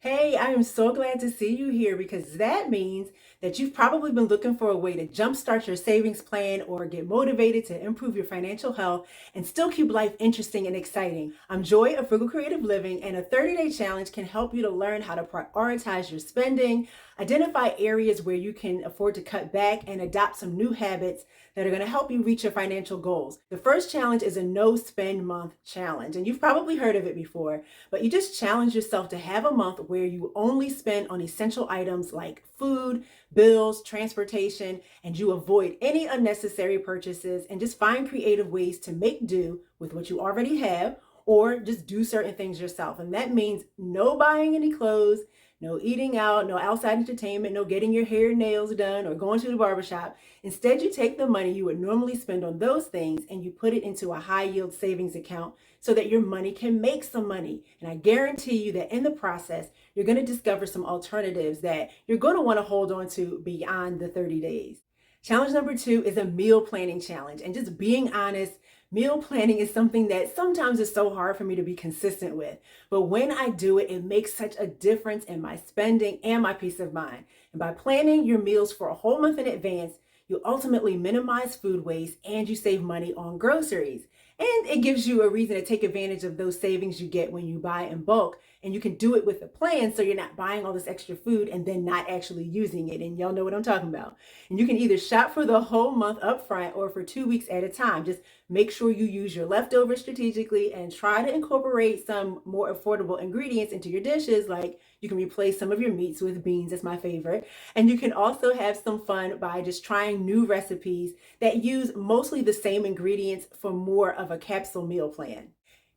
Hey, I am so glad to see you here because that means that you've probably been looking for a way to jumpstart your savings plan or get motivated to improve your financial health and still keep life interesting and exciting. I'm Joy of Frugal Creative Living, and a 30-day challenge can help you to learn how to prioritize your spending, identify areas where you can afford to cut back, and adopt some new habits that are going to help you reach your financial goals. The first challenge is a no spend month challenge, and you've probably heard of it before, but you just challenge yourself to have a month where you only spend on essential items like food, bills, transportation, and you avoid any unnecessary purchases and just find creative ways to make do with what you already have or just do certain things yourself. And that means no buying any clothes, no eating out, no outside entertainment, no getting your hair and nails done or going to the barbershop. Instead, you take the money you would normally spend on those things and you put it into a high yield savings account so that your money can make some money. And I guarantee you that in the process, you're going to discover some alternatives that you're going to want to hold on to beyond the 30 days. Challenge number 2 is a meal planning challenge. And just being honest, meal planning is something that sometimes is so hard for me to be consistent with. But when I do it, it makes such a difference in my spending and my peace of mind. And by planning your meals for a whole month in advance, you ultimately minimize food waste and you save money on groceries. And it gives you a reason to take advantage of those savings you get when you buy in bulk. And you can do it with a plan so you're not buying all this extra food and then not actually using it. And y'all know what I'm talking about. And you can either shop for the whole month up front or for 2 weeks at a time. Just make sure you use your leftovers strategically and try to incorporate some more affordable ingredients into your dishes. Like you can replace some of your meats with beans, that's my favorite. And you can also have some fun by just trying new recipes that use mostly the same ingredients for more of a capsule meal plan.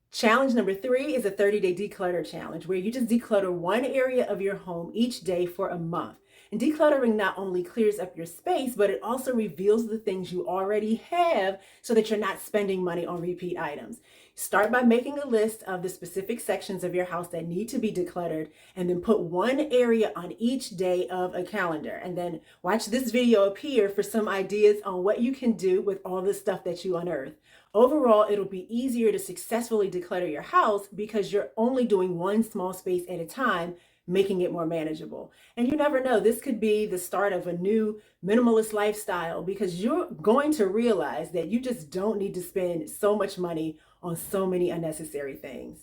Challenge number 3 is a 30-day declutter challenge where you just declutter one area of your home each day for a month. And decluttering not only clears up your space, but it also reveals the things you already have so that you're not spending money on repeat items. Start by making a list of the specific sections of your house that need to be decluttered, and then put one area on each day of a calendar. And then watch this video appear for some ideas on what you can do with all the stuff that you unearth. Overall, it'll be easier to successfully declutter your house because you're only doing one small space at a time, making it more manageable. And you never know, this could be the start of a new minimalist lifestyle because you're going to realize that you just don't need to spend so much money on so many unnecessary things.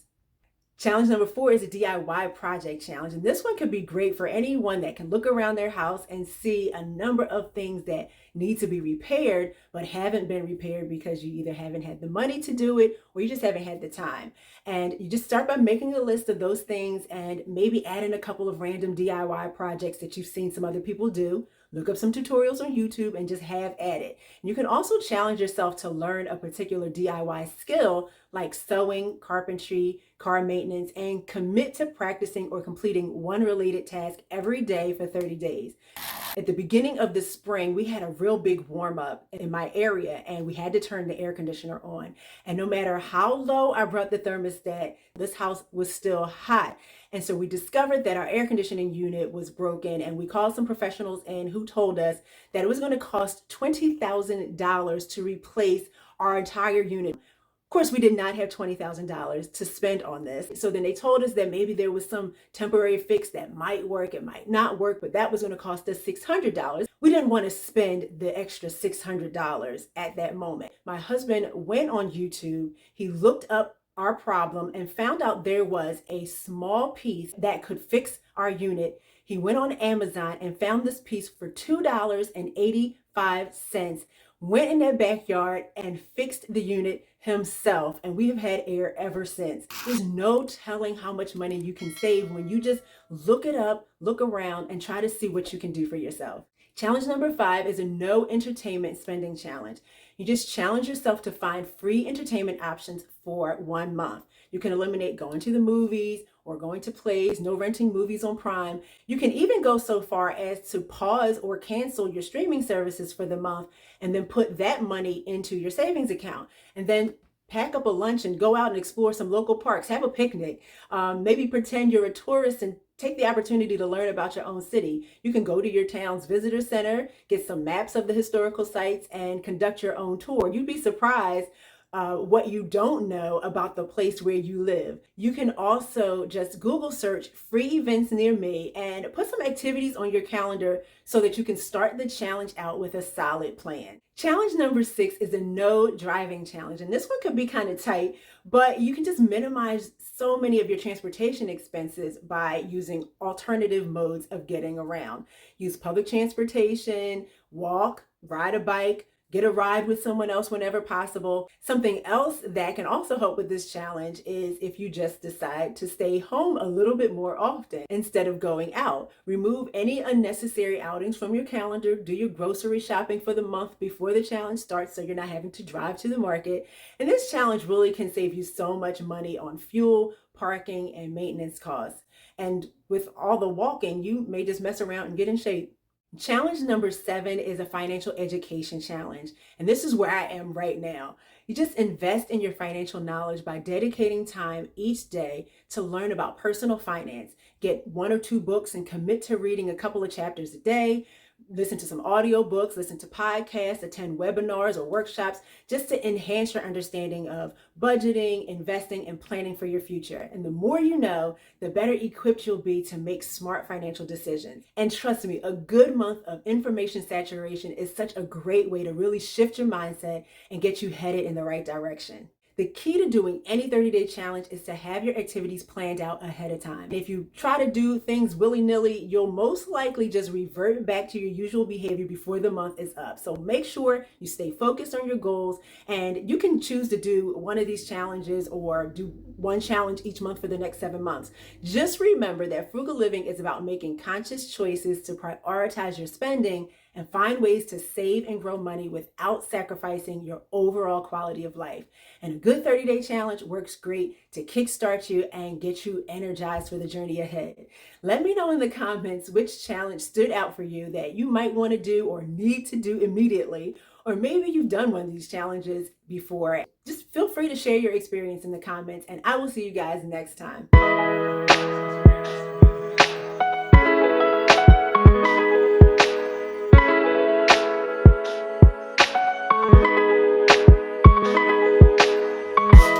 Challenge number 4 is a DIY project challenge. And this one could be great for anyone that can look around their house and see a number of things that need to be repaired, but haven't been repaired because you either haven't had the money to do it or you just haven't had the time. And you just start by making a list of those things and maybe add in a couple of random DIY projects that you've seen some other people do. Look up some tutorials on YouTube and just have at it. And you can also challenge yourself to learn a particular DIY skill like sewing, carpentry, car maintenance, and commit to practicing or completing one related task every day for 30 days. At the beginning of the spring, we had a real big warm up in my area and we had to turn the air conditioner on. And no matter how low I brought the thermostat, this house was still hot. And so we discovered that our air conditioning unit was broken and we called some professionals in who told us that it was going to cost $20,000 to replace our entire unit. Of course, we did not have $20,000 to spend on this. So then they told us that maybe there was some temporary fix that might work, it might not work, but that was going to cost us $600. We didn't want to spend the extra $600 at that moment. My husband went on YouTube, he looked up our problem and found out there was a small piece that could fix our unit. He went on Amazon and found this piece for $2.85, went in their backyard and fixed the unit himself. And we have had air ever since. There's no telling how much money you can save when you just look it up, look around, and try to see what you can do for yourself. Challenge number 5 is a no entertainment spending challenge. You just challenge yourself to find free entertainment options for 1 month. You can eliminate going to the movies or going to plays, no renting movies on Prime. You can even go so far as to pause or cancel your streaming services for the month and then put that money into your savings account. And then pack up a lunch and go out and explore some local parks, have a picnic, maybe pretend you're a tourist and take the opportunity to learn about your own city. You can go to your town's visitor center, get some maps of the historical sites, and conduct your own tour. You'd be surprised what you don't know about the place where you live. You can also just Google search free events near me and put some activities on your calendar so that you can start the challenge out with a solid plan. Challenge number 6 is a no driving challenge. And this one could be kind of tight, but you can just minimize so many of your transportation expenses by using alternative modes of getting around. Use public transportation, walk, ride a bike, get a ride with someone else whenever possible. Something else that can also help with this challenge is if you just decide to stay home a little bit more often instead of going out. Remove any unnecessary outings from your calendar. Do your grocery shopping for the month before the challenge starts so you're not having to drive to the market. And this challenge really can save you so much money on fuel, parking, and maintenance costs. And with all the walking, you may just mess around and get in shape. Challenge number 7 is a financial education challenge. And this is where I am right now. You just invest in your financial knowledge by dedicating time each day to learn about personal finance. Get 1 or 2 books and commit to reading a couple of chapters a day. Listen to some audiobooks, listen to podcasts, attend webinars or workshops just to enhance your understanding of budgeting, investing, and planning for your future. And the more you know, the better equipped you'll be to make smart financial decisions. And trust me, a good month of information saturation is such a great way to really shift your mindset and get you headed in the right direction. The key to doing any 30-day challenge is to have your activities planned out ahead of time. If you try to do things willy-nilly, you'll most likely just revert back to your usual behavior before the month is up. So make sure you stay focused on your goals, and you can choose to do one of these challenges or do one challenge each month for the next 7 months. Just remember that frugal living is about making conscious choices to prioritize your spending and find ways to save and grow money without sacrificing your overall quality of life. And a good 30-day challenge works great to kickstart you and get you energized for the journey ahead. Let me know in the comments which challenge stood out for you that you might want to do or need to do immediately, or maybe you've done one of these challenges before. Just feel free to share your experience in the comments, and I will see you guys next time.